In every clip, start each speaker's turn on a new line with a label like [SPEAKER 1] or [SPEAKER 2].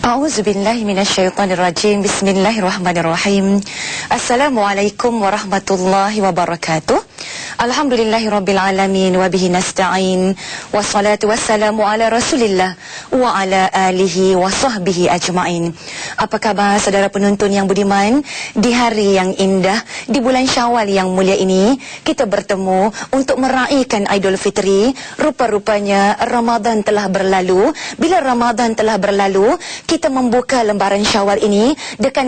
[SPEAKER 1] A'udzubillahi minasyaitonirrajim. Bismillahirrahmanirrahim. Assalamualaikum warahmatullahi wabarakatuh. Alhamdulillahirabbil alamin wa bihi nasta'in. Wassalatu wassalamu ala Rasulillah wa ala alihi wa sahbihi ajmain. Apa khabar saudara penonton yang budiman? Di hari yang indah, di bulan Syawal yang mulia ini, kita bertemu untuk meraihkan Aidil Fitri. Rupa-rupanya Ramadan telah berlalu. Bila Ramadan telah berlalu, kita membuka lembaran Syawal ini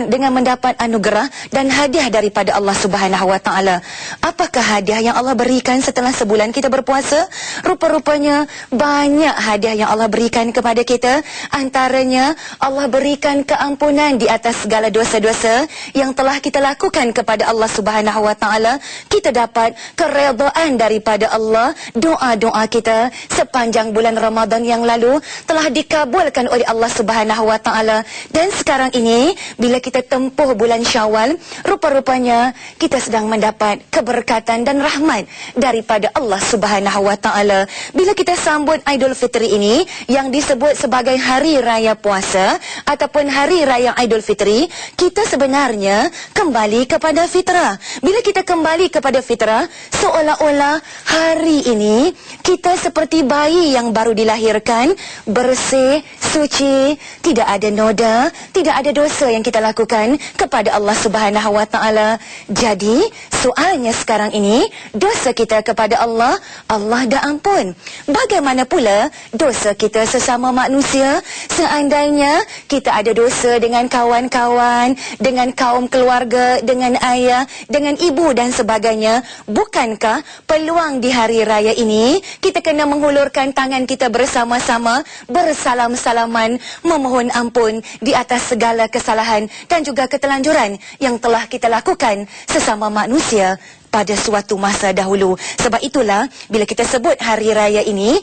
[SPEAKER 1] dengan mendapat anugerah dan hadiah daripada Allah Subhanahu Wa Taala. Apakah hadiah yang Allah berikan setelah sebulan kita berpuasa? Rupa-rupanya banyak hadiah yang Allah berikan kepada kita. Antaranya Allah berikan keampunan di atas segala dosa-dosa yang telah kita lakukan kepada Allah Subhanahu Wa Taala. Kita dapat keredaan daripada Allah. Doa-doa kita sepanjang bulan Ramadan yang lalu telah dikabulkan oleh Allah Subhanahu Wa Taala. Dan sekarang ini bila kita tempuh bulan Syawal, rupa-rupanya kita sedang mendapat keberkatan dan rahmat daripada Allah Subhanahu Wa Taala. Bila kita sambut Aidil Fitri ini yang disebut sebagai hari raya puasa ataupun hari raya Aidil Fitri, kita sebenarnya kembali kepada fitrah. Bila kita kembali kepada fitrah, seolah-olah hari ini kita seperti bayi yang baru dilahirkan, bersih, suci, tidak ada noda, tidak ada dosa yang kita lakukan kepada Allah Subhanahu Wa Taala. Jadi, soalnya sekarang ini, dosa kita kepada Allah, Allah dah ampun. Bagaimana pula dosa kita sesama manusia? Seandainya kita ada dosa dengan kawan-kawan, dengan kaum keluarga, dengan ayah, dengan ibu dan sebagainya, bukankah peluang di hari raya ini kita kena menghulurkan tangan kita bersama-sama, bersalam-salaman, memohon ampun di atas segala kesalahan dan juga ketelanjuran yang telah kita lakukan sesama manusia pada suatu masa dahulu. Sebab itulah bila kita sebut hari raya ini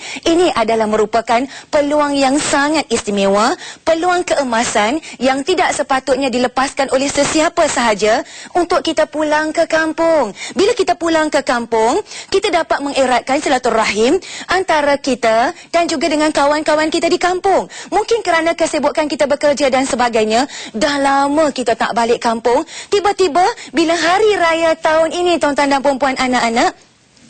[SPEAKER 1] adalah merupakan peluang yang sangat istimewa, peluang keemasan yang tidak sepatutnya dilepaskan oleh sesiapa sahaja untuk kita pulang ke kampung. Bila kita pulang ke kampung, kita dapat mengeratkan silaturahim antara kita dan juga dengan kawan-kawan kita di kampung. Mungkin kerana kesibukan kita bekerja dan sebagainya, dah lama kita tak balik kampung. Tiba-tiba bila hari raya tahun ini, tuan-tuan dan puan-puan, anak-anak,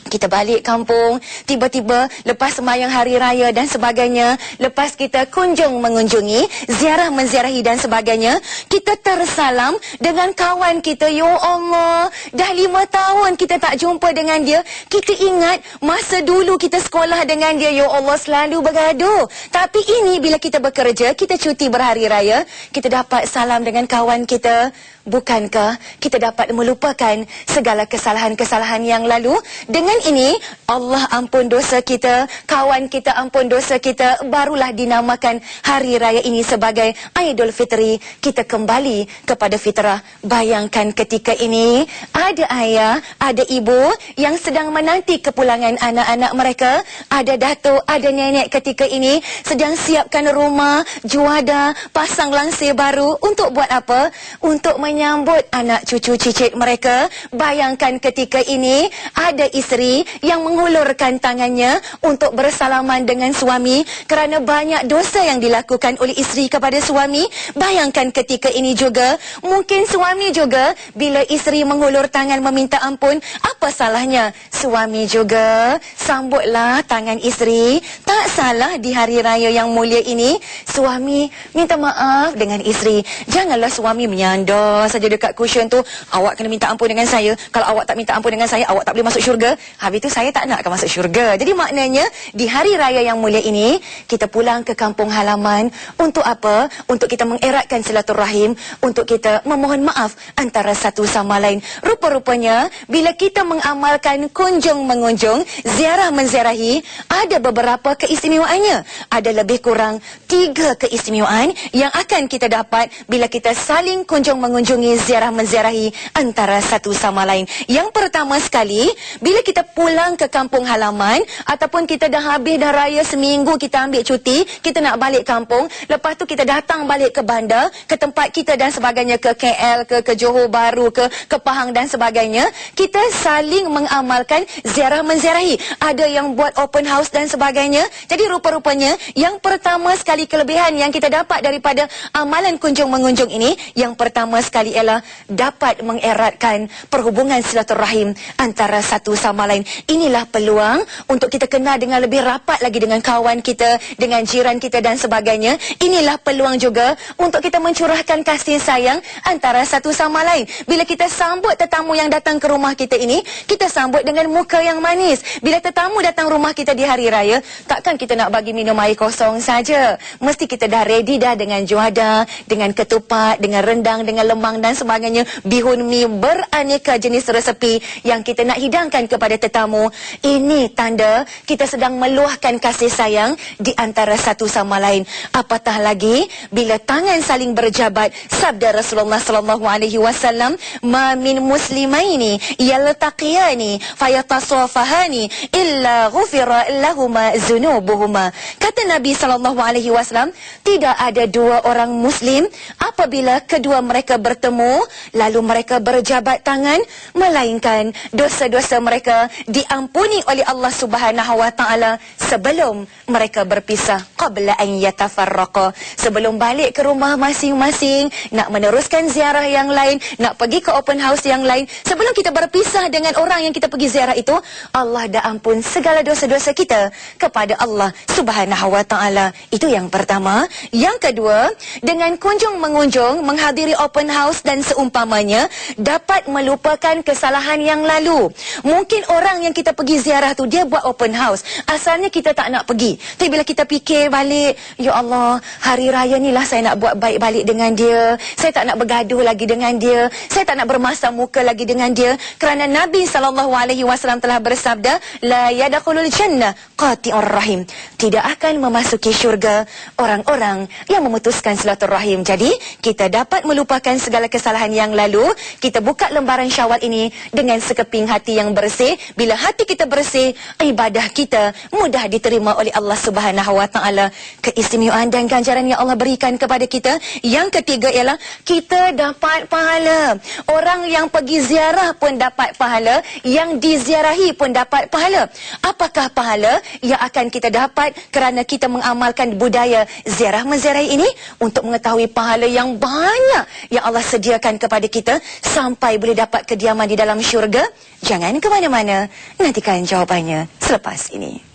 [SPEAKER 1] kita balik kampung, tiba-tiba lepas sembahyang hari raya dan sebagainya, lepas kita kunjung mengunjungi, ziarah menziarahi dan sebagainya, kita tersalam dengan kawan kita. Ya Allah, dah 5 tahun kita tak jumpa dengan dia. Kita ingat masa dulu kita sekolah dengan dia, ya Allah, selalu bergaduh. Tapi ini bila kita bekerja, kita cuti berhari raya, kita dapat salam dengan kawan kita. Bukankah kita dapat melupakan segala kesalahan-kesalahan yang lalu? Dengan ini, Allah ampun dosa kita, kawan kita ampun dosa kita, barulah dinamakan hari raya ini sebagai Aidil Fitri. Kita kembali kepada fitrah. Bayangkan ketika ini, ada ayah, ada ibu yang sedang menanti kepulangan anak-anak mereka. Ada datuk, ada nenek ketika ini sedang siapkan rumah, juada, pasang langsir baru. Untuk buat apa? Untuk menyambut anak cucu cicit mereka. Bayangkan ketika ini ada isteri yang mengulurkan tangannya untuk bersalaman dengan suami kerana banyak dosa yang dilakukan oleh isteri kepada suami. Bayangkan ketika ini juga mungkin suami juga bila isteri mengulur tangan meminta ampun, apa salahnya suami juga sambutlah tangan isteri. Tak salah di hari raya yang mulia ini suami minta maaf dengan isteri. Janganlah suami menyandar saja dekat cushion tu, awak kena minta ampun dengan saya, kalau awak tak minta ampun dengan saya, awak tak boleh masuk syurga. Habis tu saya tak nak masuk syurga. Jadi maknanya di hari raya yang mulia ini kita pulang ke kampung halaman. Untuk apa? Untuk kita mengeratkan silaturahim, untuk kita memohon maaf antara satu sama lain. Rupa-rupanya bila kita mengamalkan kunjung mengunjung, ziarah menziarahi, ada beberapa keistimewaannya. Ada lebih kurang 3 keistimewaan yang akan kita dapat bila kita saling kunjung mengunjungi, ziarah menziarahi antara satu sama lain. Yang pertama sekali, bila kita kita pulang ke kampung halaman, ataupun kita dah habis dah raya seminggu, kita ambil cuti, kita nak balik kampung, lepas tu kita datang balik ke bandar, ke tempat kita dan sebagainya, ke KL, ke Johor Bahru, ke Pahang dan sebagainya, kita saling mengamalkan ziarah menziarahi. Ada yang buat open house dan sebagainya. Jadi rupa-rupanya yang pertama sekali kelebihan yang kita dapat daripada amalan kunjung mengunjung ini, yang pertama sekali ialah dapat mengeratkan perhubungan silaturahim antara satu sama lain. Inilah peluang untuk kita kenal dengan lebih rapat lagi dengan kawan kita, dengan jiran kita dan sebagainya. Inilah peluang juga untuk kita mencurahkan kasih sayang antara satu sama lain. Bila kita sambut tetamu yang datang ke rumah kita ini, kita sambut dengan muka yang manis. Bila tetamu datang rumah kita di hari raya, takkan kita nak bagi minum air kosong saja. Mesti kita dah ready dah dengan juada, dengan ketupat, dengan rendang, dengan lemang dan sebagainya, bihun mi, beraneka jenis resepi yang kita nak hidangkan kepada tetamu. Ini tanda kita sedang meluahkan kasih sayang di antara satu sama lain. Apatah lagi bila tangan saling berjabat. Sabda Rasulullah sallallahu alaihi wasallam, "Ma min muslimaini yaltaqiyani fayatasafahani illa ghufira lahuma dzunubuhuma." Kata Nabi sallallahu alaihi wasallam, tidak ada dua orang muslim apabila kedua mereka bertemu lalu mereka berjabat tangan, melainkan dosa-dosa mereka diampuni oleh Allah Subhanahu wa taala sebelum mereka berpisah, qabla an yatafarraqa, sebelum balik ke rumah masing-masing, nak meneruskan ziarah yang lain, nak pergi ke open house yang lain. Sebelum kita berpisah dengan orang yang kita pergi ziarah itu, Allah dah ampun segala dosa-dosa kita kepada Allah Subhanahu wa taala. Itu yang pertama. Yang kedua, dengan kunjung mengunjung, menghadiri open house dan seumpamanya, dapat melupakan kesalahan yang lalu. Mungkin orang yang kita pergi ziarah tu, dia buat open house, asalnya kita tak nak pergi, tapi bila kita fikir balik, ya Allah, hari raya ni lah saya nak buat baik balik dengan dia, saya tak nak bergaduh lagi dengan dia, saya tak nak bermasam muka lagi dengan dia, kerana Nabi SAW telah bersabda, la yadkhulul jannah qati'ur rahim, tidak akan memasuki syurga orang-orang yang memutuskan silaturahim. Jadi kita dapat melupakan segala kesalahan yang lalu. Kita buka lembaran Syawal ini dengan sekeping hati yang bersih. Bila hati kita bersih, ibadah kita mudah diterima oleh Allah Subhanahu wa taala. Keistimewaan dan ganjaran yang Allah berikan kepada kita. Yang ketiga ialah kita dapat pahala. Orang yang pergi ziarah pun dapat pahala, yang diziarahi pun dapat pahala. Apakah pahala yang akan kita dapat kerana kita mengamalkan budaya ziarah menziarahi ini? Untuk mengetahui pahala yang banyak yang Allah sediakan kepada kita sampai boleh dapat kediaman di dalam syurga, jangan ke mana-mana, nantikan jawapannya selepas ini.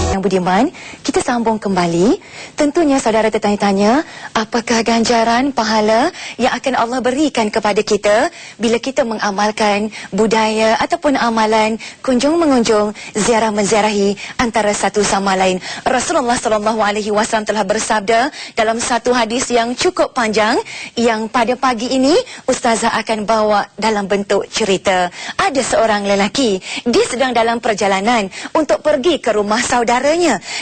[SPEAKER 1] Yang budiman, kita sambung kembali. Tentunya saudara tertanya-tanya, apakah ganjaran pahala yang akan Allah berikan kepada kita bila kita mengamalkan budaya ataupun amalan kunjung mengunjung, ziarah menziarahi antara satu sama lain. Rasulullah SAW telah bersabda dalam satu hadis yang cukup panjang, yang pada pagi ini Ustazah akan bawa dalam bentuk cerita. Ada seorang lelaki, dia sedang dalam perjalanan untuk pergi ke rumah saudaranya.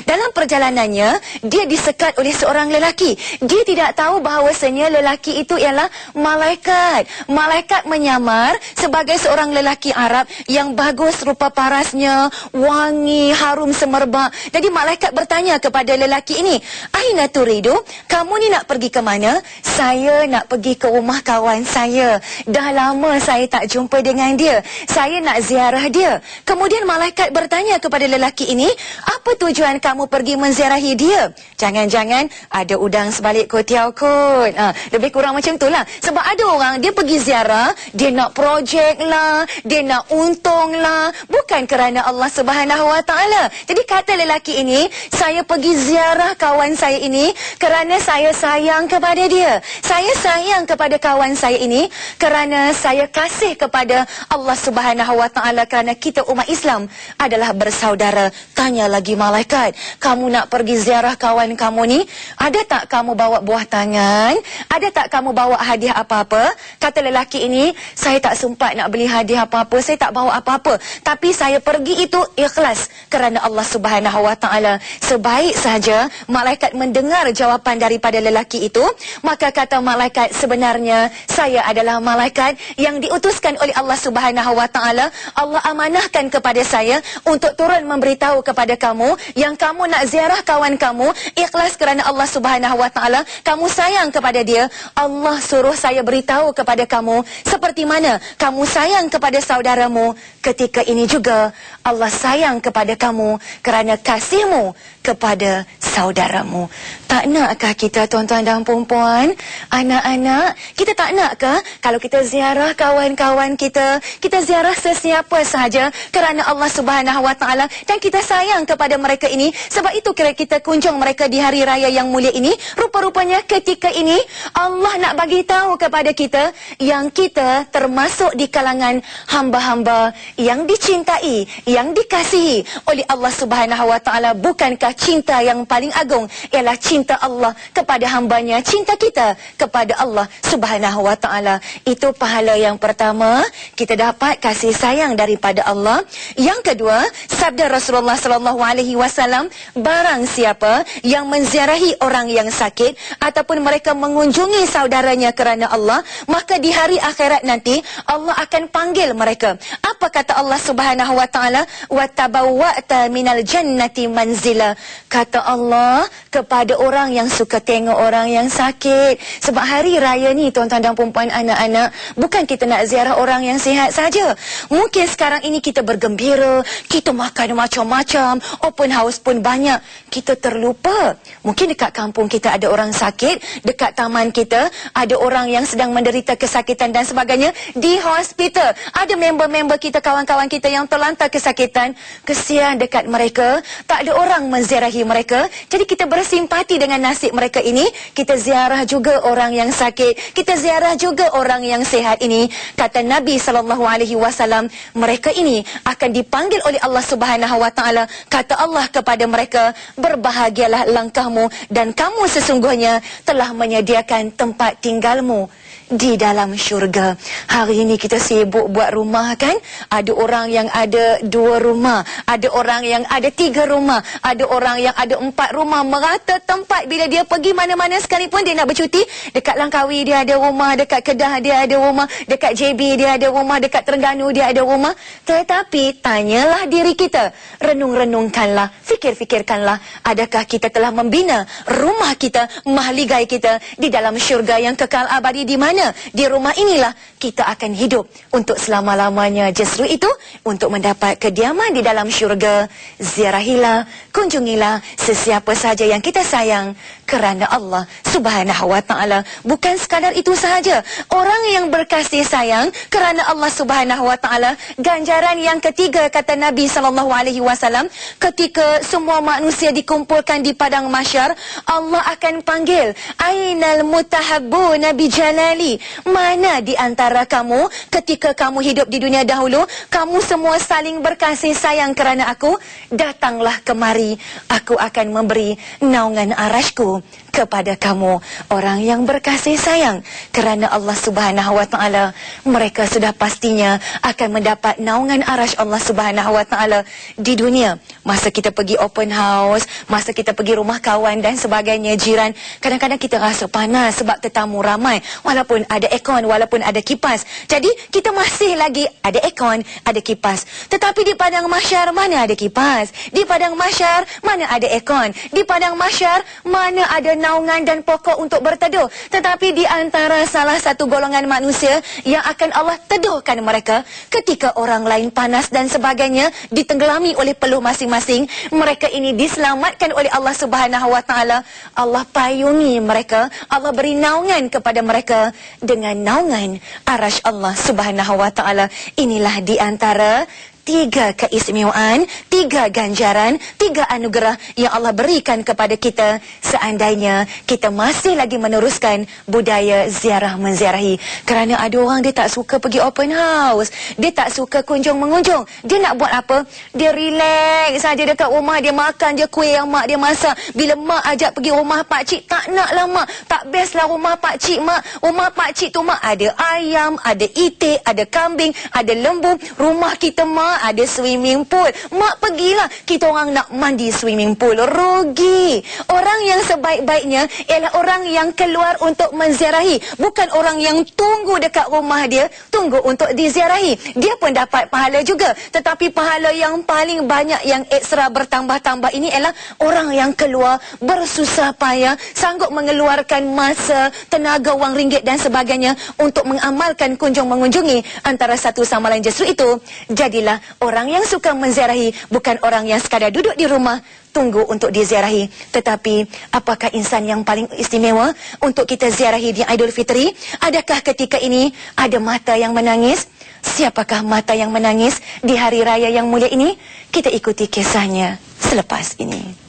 [SPEAKER 1] Dalam perjalanannya, dia disekat oleh seorang lelaki. Dia tidak tahu bahawasanya lelaki itu ialah malaikat. Malaikat menyamar sebagai seorang lelaki Arab yang bagus rupa parasnya, wangi, harum semerbak. Jadi malaikat bertanya kepada lelaki ini, "Aina turidu? Kamu ni nak pergi ke mana?" "Saya nak pergi ke rumah kawan saya. Dah lama saya tak jumpa dengan dia. Saya nak ziarah dia." Kemudian malaikat bertanya kepada lelaki ini, "Apa tujuan kamu pergi menziarahi dia?" "Jangan-jangan ada udang sebalik kotiau kot." Lebih kurang macam itulah. Sebab ada orang dia pergi ziarah, dia nak projek lah, dia nak untung lah, bukan kerana Allah Subhanahu wa taala. Jadi kata lelaki ini, "Saya pergi ziarah kawan saya ini kerana saya sayang kepada dia. Saya sayang kepada kawan saya ini kerana saya kasih kepada Allah Subhanahu wa taala, kerana kita umat Islam adalah bersaudara." Tanya lagi malaikat, kamu nak pergi ziarah kawan kamu ni, ada tak kamu bawa buah tangan? Ada tak kamu bawa hadiah apa-apa? Kata lelaki ini, saya tak sempat nak beli hadiah apa-apa, saya tak bawa apa-apa, tapi saya pergi itu ikhlas kerana Allah Subhanahu Wa Taala. Sebaik saja malaikat mendengar jawapan daripada lelaki itu, maka kata malaikat, sebenarnya saya adalah malaikat yang diutuskan oleh Allah Subhanahu Wa Taala. Allah amanahkan kepada saya untuk turun memberitahu kepada kamu yang kamu nak ziarah kawan kamu ikhlas kerana Allah Subhanahu Wa Taala, kamu sayang kepada dia. Allah suruh saya beritahu kepada kamu seperti mana kamu sayang kepada saudaramu, ketika ini juga Allah sayang kepada kamu kerana kasihmu kepada saudaramu. Tak nakkah kita, tuan-tuan dan puan-puan, anak-anak, kita tak nakkah kalau kita ziarah kawan-kawan kita, kita ziarah sesiapa sahaja kerana Allah Subhanahu Wa Taala dan kita sayang kepada mereka ini. Sebab itu kita kunjung mereka di hari raya yang mulia ini. Rupa-rupanya ketika ini Allah nak bagi tahu kepada kita yang kita termasuk di kalangan hamba-hamba yang dicintai, yang dikasihi oleh Allah Subhanahu Wa Taala. Bukankah cinta yang paling agung ialah cinta Allah kepada hambanya, cinta kita kepada Allah Subhanahu Wa Taala? Itu pahala yang pertama, kita dapat kasih sayang daripada Allah. Yang kedua, sabda Rasulullah sallallahu alaihi wasallam, barang siapa yang menziarahi orang yang sakit ataupun mereka mengunjungi saudaranya kerana Allah, maka di hari akhirat nanti Allah akan panggil mereka. Apa kata Allah Subhanahu Wa Taala? Wa tabawwa'ta minal jannati manzila. Kata Allah kepada orang yang suka tengok orang yang sakit. Sebab hari raya ni, tuan-tuan dan puan-puan, anak-anak, bukan kita nak ziarah orang yang sihat saja. Mungkin sekarang ini kita bergembira, kita makan macam-macam, open house pun banyak. Kita terlupa, mungkin dekat kampung kita ada orang sakit, dekat taman kita ada orang yang sedang menderita kesakitan dan sebagainya. Di hospital ada member-member kita, kawan-kawan kita yang terlantar kesakitan. Kesian dekat mereka, tak ada orang menziarahi mereka. Jadi kita bersimpati dengan nasib mereka ini. Kita ziarah juga orang yang sakit, kita ziarah juga orang yang sihat ini. Kata Nabi SAW, mereka ini akan dipanggil oleh Allah Subhanahu Wa Taala. Kata Allah kepada mereka, berbahagialah langkahmu dan kamu sesungguhnya telah menyediakan tempat tinggalmu di dalam syurga. Hari ini kita sibuk buat rumah kan? Ada orang yang ada 2 rumah, ada orang yang ada 3 rumah, ada orang yang ada 4 rumah, merata tempat. Bila dia pergi mana-mana sekalipun dia nak bercuti, dekat Langkawi dia ada rumah, dekat Kedah dia ada rumah, dekat JB dia ada rumah, dekat Terengganu dia ada rumah. Tetapi tanyalah diri kita, renung-renungkanlah, fikir-fikirkanlah, adakah kita telah membina rumah kita, mahligai kita di dalam syurga yang kekal abadi? Di mana? Di rumah inilah kita akan hidup untuk selama-lamanya. Justru itu, untuk mendapat kediaman di dalam syurga, ziarahilah, kunjungilah sesiapa saja yang kita sayang kerana Allah Subhanahu Wa Taala. Bukan sekadar itu sahaja, orang yang berkasih sayang kerana Allah Subhanahu Wa Taala, ganjaran yang ketiga, kata Nabi SAW, ketika semua manusia dikumpulkan di padang mahsyar, Allah akan panggil, ainal mutahabbuna bi jalali, mana di antara kamu ketika kamu hidup di dunia dahulu, kamu semua saling berkasih sayang kerana aku? Datanglah kemari, aku akan memberi naungan arasku kepada kamu. Orang yang berkasih sayang kerana Allah Subhanahu Wa Taala, mereka sudah pastinya akan mendapat naungan arasy Allah Subhanahu Wa Taala di dunia. Masa kita pergi open house, masa kita pergi rumah kawan dan sebagainya, jiran, kadang-kadang kita rasa panas sebab tetamu ramai, walaupun ada aircon, walaupun ada kipas. Jadi kita masih lagi ada aircon, ada kipas. Tetapi di padang mahsyar mana ada kipas? Di padang mahsyar mana ada aircon? Di padang mahsyar mana ada naungan dan pokok untuk berteduh? Tetapi di antara salah satu golongan manusia yang akan Allah teduhkan mereka ketika orang lain panas dan sebagainya, ditenggelami oleh peluh masing-masing, mereka ini diselamatkan oleh Allah Subhanahu Wa Taala. Allah payungi mereka, Allah beri naungan kepada mereka dengan naungan arasy Allah Subhanahu Wa Taala. Inilah di antara 3 keistimewaan, 3 ganjaran, 3 anugerah yang Allah berikan kepada kita seandainya kita masih lagi meneruskan budaya ziarah menziarahi. Kerana ada orang dia tak suka pergi open house, dia tak suka kunjung mengunjung. Dia nak buat apa? Dia relax saja dekat rumah, dia makan je kuih yang mak dia masak. Bila mak ajak pergi rumah pakcik, tak nak lah mak. Tak best lah rumah pakcik mak. Rumah pakcik tu mak ada ayam, ada itik, ada kambing, ada lembu. Rumah kita mak ada swimming pool. Mak pergilah, kita orang nak mandi swimming pool. Rugi. Orang yang sebaik-baiknya ialah orang yang keluar untuk menziarahi, bukan orang yang tunggu dekat rumah dia, tunggu untuk diziarahi. Dia pun dapat pahala juga, tetapi pahala yang paling banyak yang ekstra bertambah-tambah ini ialah orang yang keluar bersusah payah, sanggup mengeluarkan masa, tenaga, wang ringgit dan sebagainya untuk mengamalkan kunjung mengunjungi antara satu sama lain. Justru itu, jadilah orang yang suka menziarahi, bukan orang yang sekadar duduk di rumah tunggu untuk diziarahi. Tetapi apakah insan yang paling istimewa untuk kita ziarahi di Aidilfitri? Adakah ketika ini ada mata yang menangis? Siapakah mata yang menangis di hari raya yang mulia ini? Kita ikuti kisahnya selepas ini.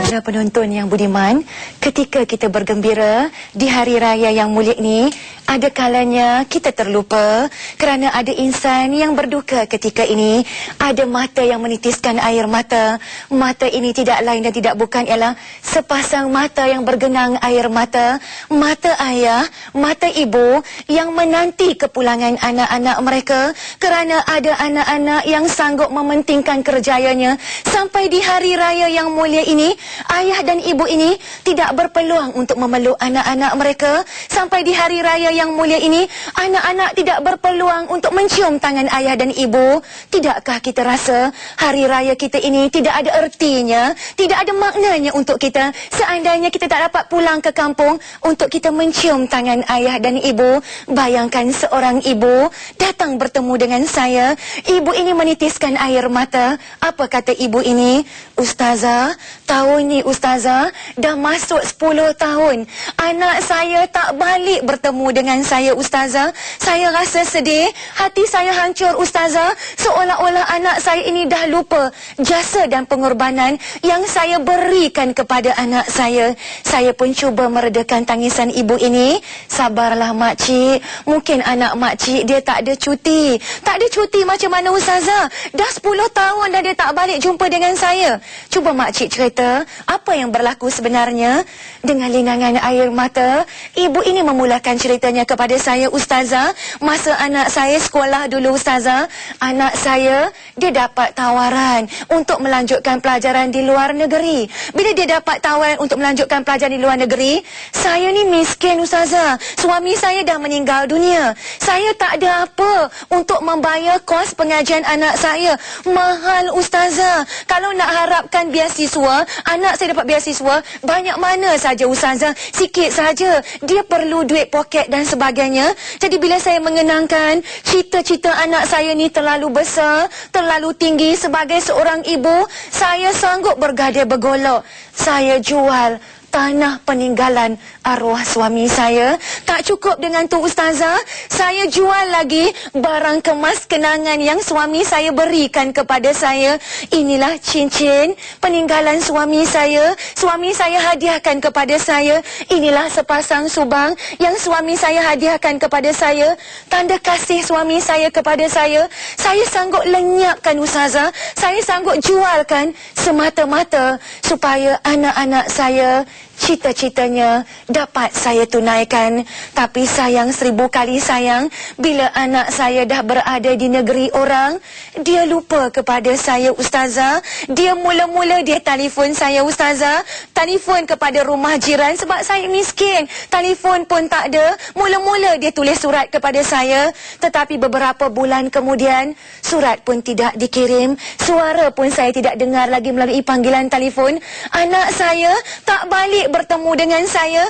[SPEAKER 1] Para penonton yang budiman, ketika kita bergembira di hari raya yang mulia ini, ada kalanya kita terlupa kerana ada insan yang berduka ketika ini. Ada mata yang menitiskan air mata. Mata ini tidak lain dan tidak bukan ialah sepasang mata yang bergenang air mata. Mata ayah, mata ibu yang menanti kepulangan anak-anak mereka, kerana ada anak-anak yang sanggup mementingkan kerjayanya. Sampai di hari raya yang mulia ini, ayah dan ibu ini tidak berpeluang untuk memeluk anak-anak mereka. Sampai di hari raya yang mulia ini, anak-anak tidak berpeluang untuk mencium tangan ayah dan ibu. Tidakkah kita rasa hari raya kita ini tidak ada ertinya, tidak ada maknanya untuk kita seandainya kita tak dapat pulang ke kampung untuk kita mencium tangan ayah dan ibu? Bayangkan seorang ibu datang bertemu dengan saya. Ibu ini menitiskan air mata. Apa kata ibu ini? Ustazah, tahun ni Ustazah dah masuk 10 tahun anak saya tak balik bertemu dengan saya Ustazah. Saya rasa sedih, hati saya hancur Ustazah. Seolah-olah anak saya ini dah lupa jasa dan pengorbanan yang saya berikan kepada anak saya. Saya pun cuba meredakan tangisan ibu ini. Sabarlah makcik, mungkin anak makcik dia tak ada cuti. Tak ada cuti macam mana Ustazah? Dah 10 tahun dah dia tak balik jumpa dengan saya. Cuba makcik cerita apa yang berlaku sebenarnya. Dengan linangan air mata, ibu ini memulakan ceritanya kepada saya Ustazah. Masa anak saya sekolah dulu Ustazah, anak saya dia dapat tawaran untuk melanjutkan pelajaran di luar negeri. Bila dia dapat tawaran untuk melanjutkan pelajaran di luar negeri, saya ni miskin Ustazah. Suami saya dah meninggal dunia. Saya tak ada apa untuk membayar kos pengajian anak saya. Mahal Ustazah. Kalau nak harapkan biasiswa, anak saya dapat biasiswa, banyak mana saja Ustazah? Sikit saja. Dia perlu duit poket dan sebagainya. Jadi bila saya mengenangkan cita-cita anak saya ni terlalu besar, terlalu tinggi sebagai seorang ibu, saya sanggup bergadai bergolok. Saya jual tanah peninggalan arwah suami saya. Tak cukup dengan tu Ustazah, saya jual lagi barang kemas kenangan yang suami saya berikan kepada saya. Inilah cincin peninggalan suami saya. Suami saya hadiahkan kepada saya. Inilah sepasang subang yang suami saya hadiahkan kepada saya. Tanda kasih suami saya kepada saya. Saya sanggup lenyapkan Ustazah. Saya sanggup jualkan semata-mata supaya anak-anak saya cita-citanya dapat saya tunaikan. Tapi sayang 1000 kali sayang, bila anak saya dah berada di negeri orang, dia lupa kepada saya Ustazah. Dia mula-mula dia telefon saya Ustazah, telefon kepada rumah jiran sebab saya miskin. Telefon pun tak ada. Mula-mula dia tulis surat kepada saya, tetapi beberapa bulan kemudian surat pun tidak dikirim. Suara pun saya tidak dengar lagi melalui panggilan telefon. Anak saya tak balik balik bertemu dengan saya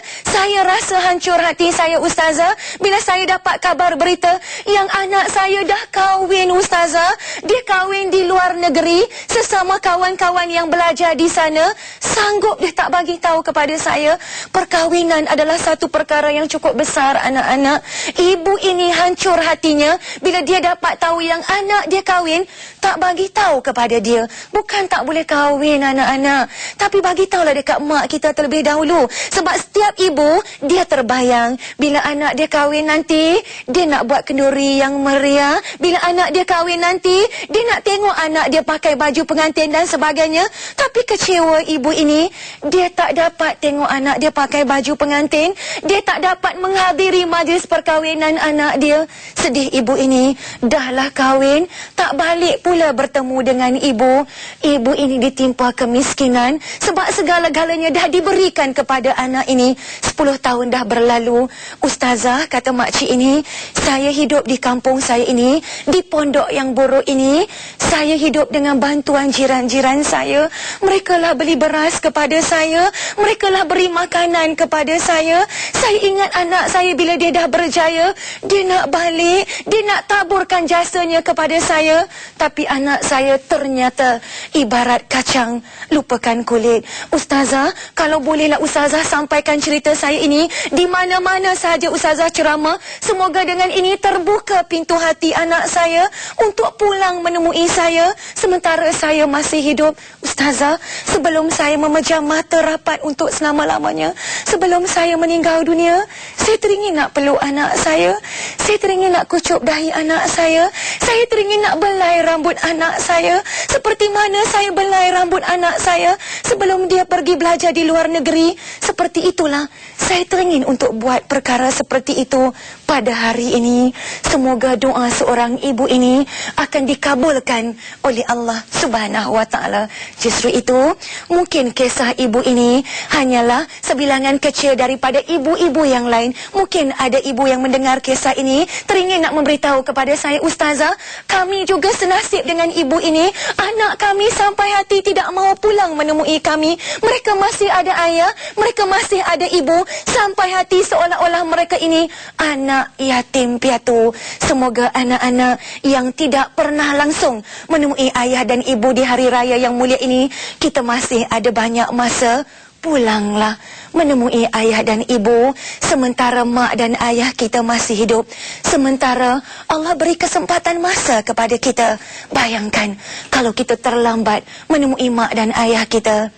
[SPEAKER 1] rasa hancur hati saya, Ustazah, bila saya dapat kabar berita yang anak saya dah kahwin, Ustazah. Dia kahwin di luar negeri, sesama kawan-kawan yang belajar di sana. Sanggup dia tak bagi tahu kepada saya. Perkahwinan adalah satu perkara yang cukup besar, anak-anak. Ibu ini hancur hatinya bila dia dapat tahu yang anak dia kahwin, tak bagi tahu kepada dia. Bukan tak boleh kahwin, anak-anak, tapi bagi tahulah dekat mak kita terlebih dahulu. Sebab setiap ibu, dia terbayang bila anak dia kahwin nanti, dia nak buat kenduri yang meriah. Bila anak dia kahwin nanti, dia nak tengok anak dia pakai baju pengantin dan sebagainya. Tapi kecewa ibu ini, dia tak dapat tengok anak dia pakai baju pengantin. Dia tak dapat menghadiri majlis perkahwinan anak dia. Sedih ibu ini, dahlah kahwin, tak balik pula bertemu dengan ibu. Ibu ini ditimpa kemiskinan sebab segala-galanya dah diberikan kepada anak ini. 10 tahun dah berlalu, Ustazah, kata makcik ini, saya hidup di kampung saya ini, di pondok yang buruk ini. Saya hidup dengan bantuan jiran-jiran saya. Mereka lah beli beras kepada saya, mereka lah beri makanan kepada saya. Saya ingat anak saya bila dia dah berjaya, dia nak balik, dia nak taburkan jasanya kepada saya. Tapi anak saya ternyata ibarat kacang, lupakan kulit. Ustazah, kalau bolehlah Ustazah sampaikan cerita saya ini di mana-mana sahaja Ustazah ceramah. Semoga dengan ini terbuka pintu hati anak saya untuk pulang menemui saya sementara saya masih hidup. Ustazah, sebelum saya memejam mata rapat untuk selama-lamanya, sebelum saya meninggal dunia, saya teringin nak peluk anak saya. Saya teringin nak kucup dahi anak saya. Saya teringin nak belai rambut anak saya seperti mana saya belai rambut anak saya sebelum dia pergi belajar di luar negeri. Seperti itulah saya teringin untuk buat perkara seperti itu pada hari ini. Semoga doa seorang ibu ini akan dikabulkan oleh Allah Subhanahu wa taala. Justru itu, mungkin kisah ibu ini hanyalah sebilangan kecil daripada ibu-ibu yang lain. Mungkin ada ibu yang mendengar kisah ini teringin nak memberitahu kepada saya, Ustazah, kami juga senasib dengan ibu ini. Anak kami sampai hati tidak mahu pulang menemui kami. Mereka masih ada ayah, mereka masih ada ibu, sampai hati seolah-olah mereka ini anak yatim piatu. Semoga anak-anak yang tidak pernah langsung menemui ayah dan ibu di hari raya yang mulia ini, kita masih ada banyak masa. Pulanglah menemui ayah dan ibu sementara mak dan ayah kita masih hidup. Sementara Allah beri kesempatan masa kepada kita. Bayangkan kalau kita terlambat menemui mak dan ayah kita.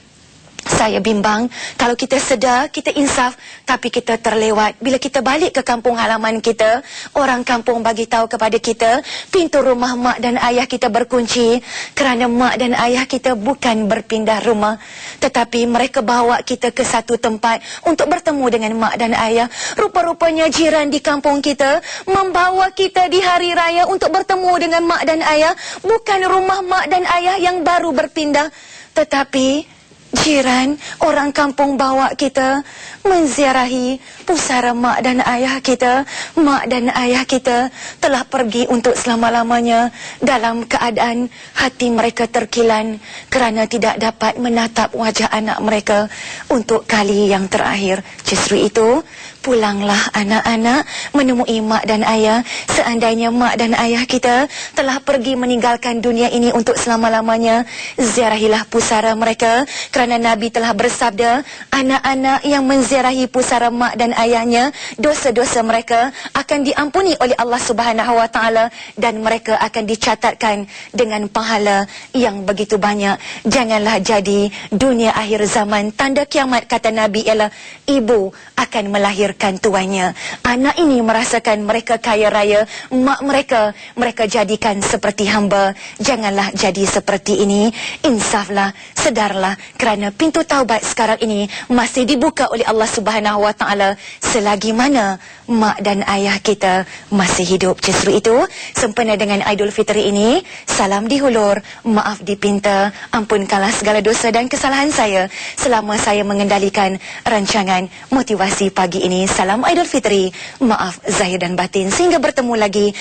[SPEAKER 1] Saya bimbang kalau kita sedar, kita insaf, tapi kita terlewat. Bila kita balik ke kampung halaman kita, orang kampung bagi tahu kepada kita, pintu rumah mak dan ayah kita berkunci kerana mak dan ayah kita bukan berpindah rumah, tetapi mereka bawa kita ke satu tempat untuk bertemu dengan mak dan ayah. Rupa-rupanya jiran di kampung kita membawa kita di hari raya untuk bertemu dengan mak dan ayah. Bukan rumah mak dan ayah yang baru berpindah, tetapi jiran, orang kampung bawa kita menziarahi pusara mak dan ayah kita. Mak dan ayah kita telah pergi untuk selama-lamanya dalam keadaan hati mereka terkilan kerana tidak dapat menatap wajah anak mereka untuk kali yang terakhir. Justru itu, pulanglah anak-anak menemui mak dan ayah. Seandainya mak dan ayah kita telah pergi meninggalkan dunia ini untuk selama-lamanya, ziarahilah pusara mereka. Kerana Nabi telah bersabda, anak-anak yang menziarahi pusara mak dan ayahnya, dosa-dosa mereka akan diampuni oleh Allah Subhanahu wa taala dan mereka akan dicatatkan dengan pahala yang begitu banyak. Janganlah jadi dunia akhir zaman tanda kiamat, kata Nabi, ialah ibu akan melahirkan tuannya. Anak ini merasakan mereka kaya raya, mak mereka jadikan seperti hamba. Janganlah jadi seperti ini. Insaflah, sedarlah, kerana pintu taubat sekarang ini masih dibuka oleh Allah Subhanahu wa taala selagi mana mak dan ayah kita masih hidup. Justru itu, sempena dengan Aidilfitri ini, salam dihulur, maaf dipinta, ampunkanlah segala dosa dan kesalahan saya selama saya mengendalikan rancangan motivasi pagi ini. Salam Aidilfitri, maaf zahir dan batin. Sehingga bertemu lagi.